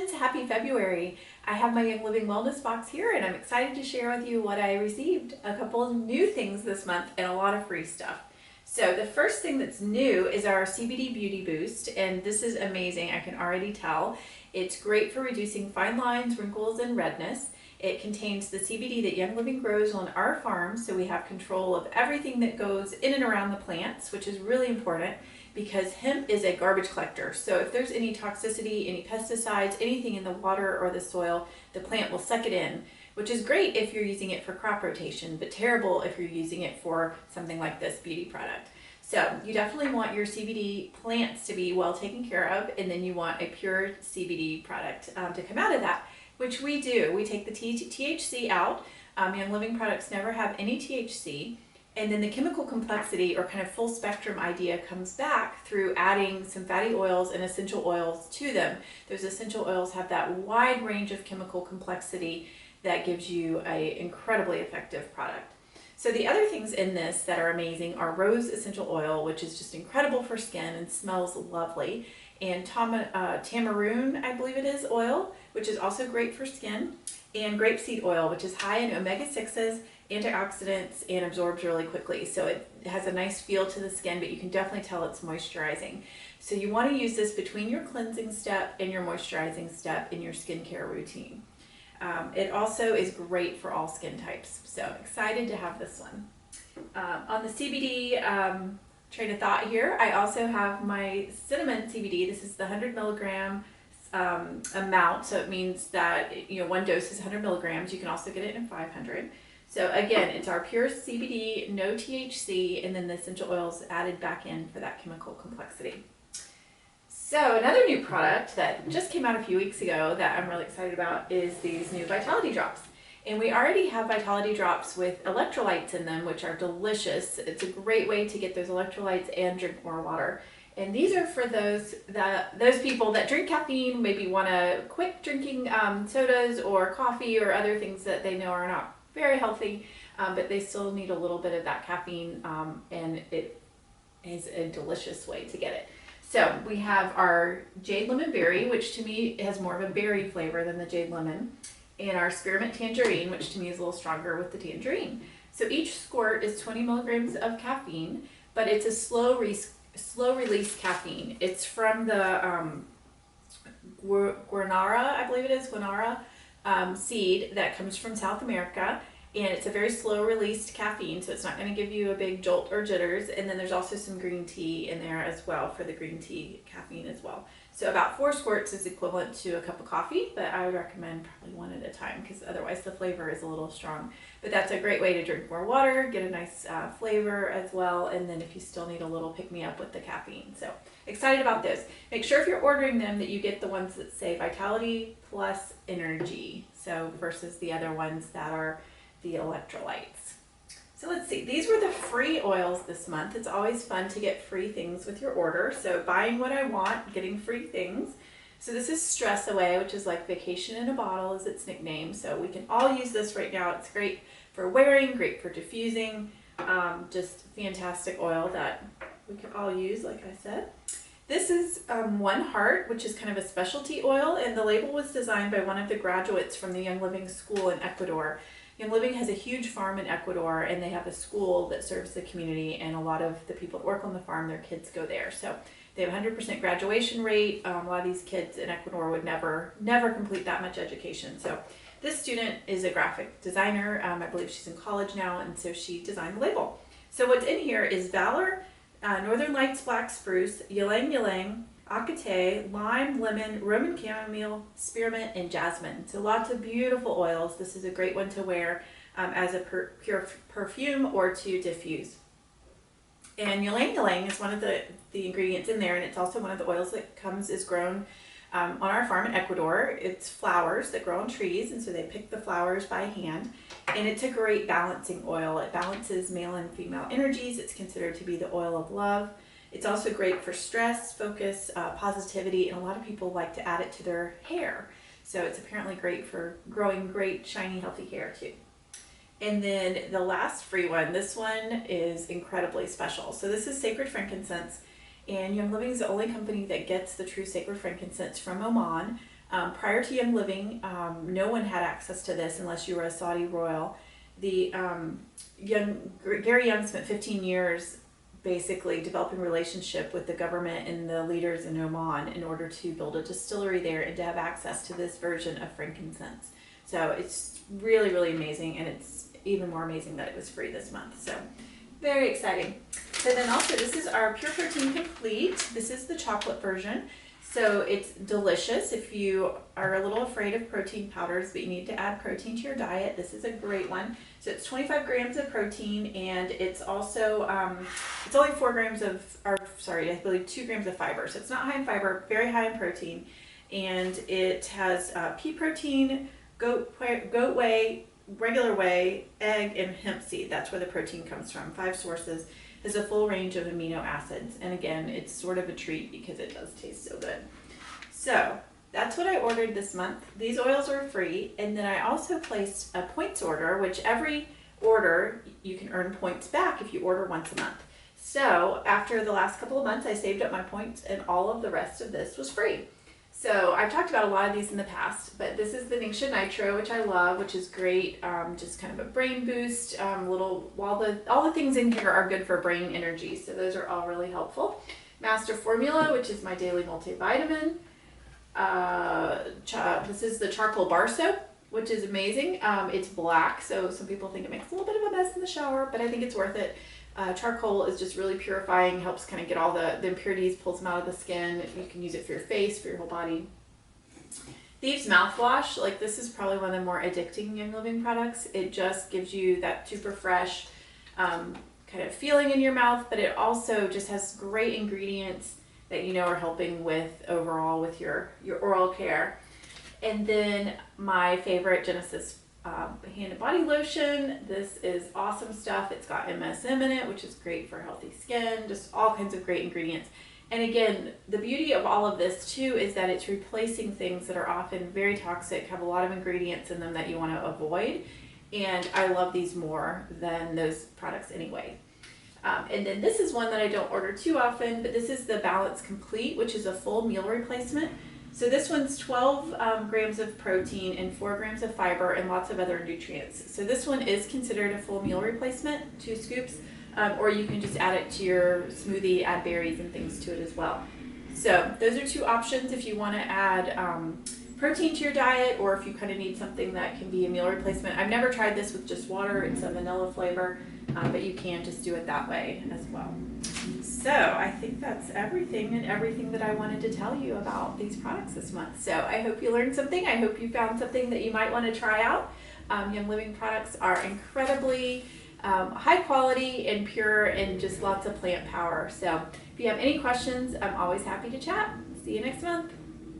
friends, happy February. I have my Young Living Wellness box here and I'm excited to share with you what I received. A couple of new things this month and a lot of free stuff. So the first thing that's new is our CBD Beauty Boost, and this is amazing, I can already tell. It's great for reducing fine lines, wrinkles, and redness. It contains the CBD that Young Living grows on our farm, so we have control of everything that goes in and around the plants, which is really important because hemp is a garbage collector. So if there's any toxicity, any pesticides, anything in the water or the soil, the plant will suck it in, which is great if you're using it for crop rotation, but terrible if you're using it for something like this beauty product. So you definitely want your CBD plants to be well taken care of, and then you want a pure CBD product to come out of that, which we do. We take the THC out. Young Living products never have any THC. And then the chemical complexity or kind of full spectrum idea comes back through adding some fatty oils and essential oils to them. Those essential oils have that wide range of chemical complexity that gives you an incredibly effective product. So the other things in this that are amazing are rose essential oil, which is just incredible for skin and smells lovely, and tamaroon, I believe it is, oil, which is also great for skin, and grapeseed oil, which is high in omega-6s, antioxidants, and absorbs really quickly. So it has a nice feel to the skin, but you can definitely tell it's moisturizing. So you want to use this between your cleansing step and your moisturizing step in your skincare routine. It also is great for all skin types. So excited to have this one. On the CBD train of thought here, I also have my cinnamon CBD. This is the 100 milligram amount. So it means that, one dose is 100 milligrams. You can also get it in 500. So again, it's our pure CBD, no THC, and then the essential oils added back in for that chemical complexity. So another new product that just came out a few weeks ago that I'm really excited about is these new Vitality Drops. And we already have Vitality Drops with electrolytes in them, which are delicious. It's a great way to get those electrolytes and drink more water. And these are for those people that drink caffeine, maybe want to quit drinking sodas or coffee or other things that they know are not very healthy, but they still need a little bit of that caffeine, and it is a delicious way to get it. So we have our Jade Lemon Berry, which to me has more of a berry flavor than the Jade Lemon, and our Spearmint Tangerine, which to me is a little stronger with the tangerine. So each squirt is 20 milligrams of caffeine, but it's a slow release caffeine. It's from the Guarana, I believe it is, Guarana seed that comes from South America, and it's a very slow released caffeine, so it's not going to give you a big jolt or jitters. And then there's also some green tea in there as well for the green tea caffeine as well. So about 4 squirts is equivalent to a cup of coffee, but I would recommend probably 1 at a time because otherwise the flavor is a little strong. But that's a great way to drink more water, get a nice flavor as well, and then if you still need a little pick-me-up with the caffeine. So excited about this. Make sure if you're ordering them that you get the ones that say Vitality Plus Energy, so versus the other ones that are the electrolytes. So let's see, these were the free oils this month. It's always fun to get free things with your order. So buying what I want, getting free things. So this is Stress Away, which is like vacation in a bottle is its nickname. So we can all use this right now. It's great for wearing, great for diffusing, just fantastic oil that we can all use, like I said. This is One Heart, which is kind of a specialty oil, and the label was designed by one of the graduates from the Young Living School in Ecuador. Young Living has a huge farm in Ecuador, and they have a school that serves the community, and a lot of the people that work on the farm, their kids go there. So they have a 100% graduation rate. A lot of these kids in Ecuador would never complete that much education. So this student is a graphic designer. I believe she's in college now, and so she designed the label. So what's in here is Valor, Northern Lights Black Spruce, Ylang Ylang, Acate, Lime, Lemon, Roman Chamomile, Spearmint, and Jasmine. So lots of beautiful oils. This is a great one to wear as a pure perfume or to diffuse. And Ylang Ylang is one of the ingredients in there, and it's also one of the oils that is grown on our farm in Ecuador. It's flowers that grow on trees, and so they pick the flowers by hand. And it's a great balancing oil. It balances male and female energies. It's considered to be the oil of love. It's also great for stress, focus, positivity, and a lot of people like to add it to their hair. So it's apparently great for growing great, shiny, healthy hair too. And then the last free one, this one is incredibly special. So this is Sacred Frankincense, and Young Living is the only company that gets the true sacred frankincense from Oman. Prior to Young Living, no one had access to this unless you were a Saudi royal. Gary Young spent 15 years basically developing a relationship with the government and the leaders in Oman in order to build a distillery there and to have access to this version of frankincense. So it's really, really amazing, and it's even more amazing that it was free this month. So very exciting. So then also, this is our Pure Protein Complete. This is the chocolate version. So it's delicious if you are a little afraid of protein powders, but you need to add protein to your diet. This is a great one. So it's 25 grams of protein, and it's also, it's only 4 grams of, or sorry, I believe 2 grams of fiber. So it's not high in fiber, very high in protein. And it has pea protein, goat whey, regular whey, egg, and hemp seed. That's where the protein comes from. 5 sources. Has a full range of amino acids, and again, it's sort of a treat because it does taste so good. So that's what I ordered this month. These oils are free, and then I also placed a points order, which every order you can earn points back if you order once a month. So after the last couple of months, I saved up my points, and all of the rest of this was free. So I've talked about a lot of these in the past, but this is the Ningxia Nitro, which I love, which is great, just kind of a brain boost, all the things in here are good for brain energy, so those are all really helpful. Master Formula, which is my daily multivitamin. This is the charcoal bar soap, which is amazing. It's black, so some people think it makes a little bit of a mess in the shower, but I think it's worth it. Charcoal is just really purifying, helps kind of get all the impurities, pulls them out of the skin. You can use it for your face, for your whole body. Thieves Mouthwash, like this is probably one of the more addicting Young Living products. It just gives you that super fresh kind of feeling in your mouth, but it also just has great ingredients that you know are helping with overall with your oral care. And then my favorite, Genesis hand and body lotion. This is awesome stuff. It's got MSM in it, which is great for healthy skin, just all kinds of great ingredients. And again, the beauty of all of this too is that it's replacing things that are often very toxic, have a lot of ingredients in them that you want to avoid. And I love these more than those products anyway. And then this is one that I don't order too often, but this is the Balance Complete, which is a full meal replacement. So this one's 12 grams of protein and 4 grams of fiber and lots of other nutrients. So this one is considered a full meal replacement, 2 scoops, or you can just add it to your smoothie, add berries and things to it as well. So those are 2 options if you want to add protein to your diet, or if you kind of need something that can be a meal replacement. I've never tried this with just water. It's a vanilla flavor, but you can just do it that way as well. So I think that's everything that I wanted to tell you about these products this month. So I hope you learned something. I hope you found something that you might want to try out. Young Living products are incredibly high quality and pure and just lots of plant power. So if you have any questions, I'm always happy to chat. See you next month.